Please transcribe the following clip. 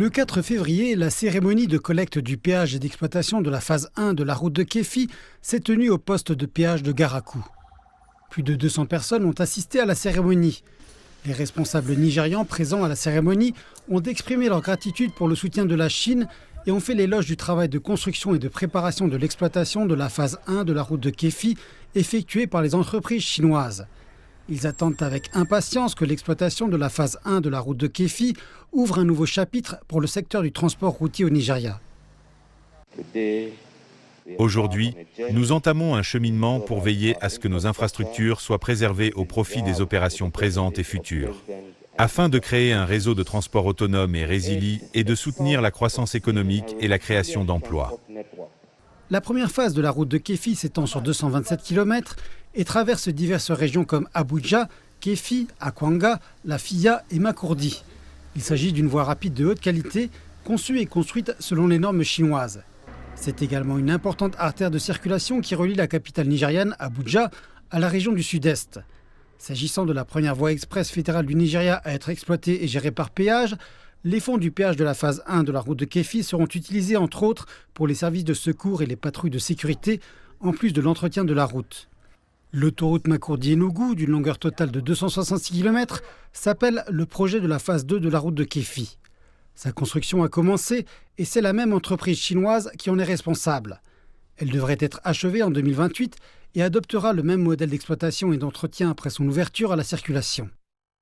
Le 4 février, la cérémonie de collecte du péage et d'exploitation de la phase 1 de la route de Kéfi s'est tenue au poste de péage de Garakou. Plus de 200 personnes ont assisté à la cérémonie. Les responsables nigérians présents à la cérémonie ont exprimé leur gratitude pour le soutien de la Chine et ont fait l'éloge du travail de construction et de préparation de l'exploitation de la phase 1 de la route de Kéfi effectuée par les entreprises chinoises. Ils attendent avec impatience que l'exploitation de la phase 1 de la route de Kéfi ouvre un nouveau chapitre pour le secteur du transport routier au Nigeria. Aujourd'hui, nous entamons un cheminement pour veiller à ce que nos infrastructures soient préservées au profit des opérations présentes et futures, afin de créer un réseau de transport autonome et résilient et de soutenir la croissance économique et la création d'emplois. La première phase de la route de Kéfi s'étend sur 227 km et traverse diverses régions comme Abuja, Kéfi, Akwanga, Lafia et Makurdi. Il s'agit d'une voie rapide de haute qualité, conçue et construite selon les normes chinoises. C'est également une importante artère de circulation qui relie la capitale nigériane, Abuja, à la région du sud-est. S'agissant de la première voie express fédérale du Nigeria à être exploitée et gérée par péage, les fonds du péage de la phase 1 de la route de Kéfi seront utilisés entre autres pour les services de secours et les patrouilles de sécurité, en plus de l'entretien de la route. L'autoroute Makurdi-Enugu, d'une longueur totale de 266 km, s'appelle le projet de la phase 2 de la route de Kéfi. Sa construction a commencé et c'est la même entreprise chinoise qui en est responsable. Elle devrait être achevée en 2028 et adoptera le même modèle d'exploitation et d'entretien après son ouverture à la circulation.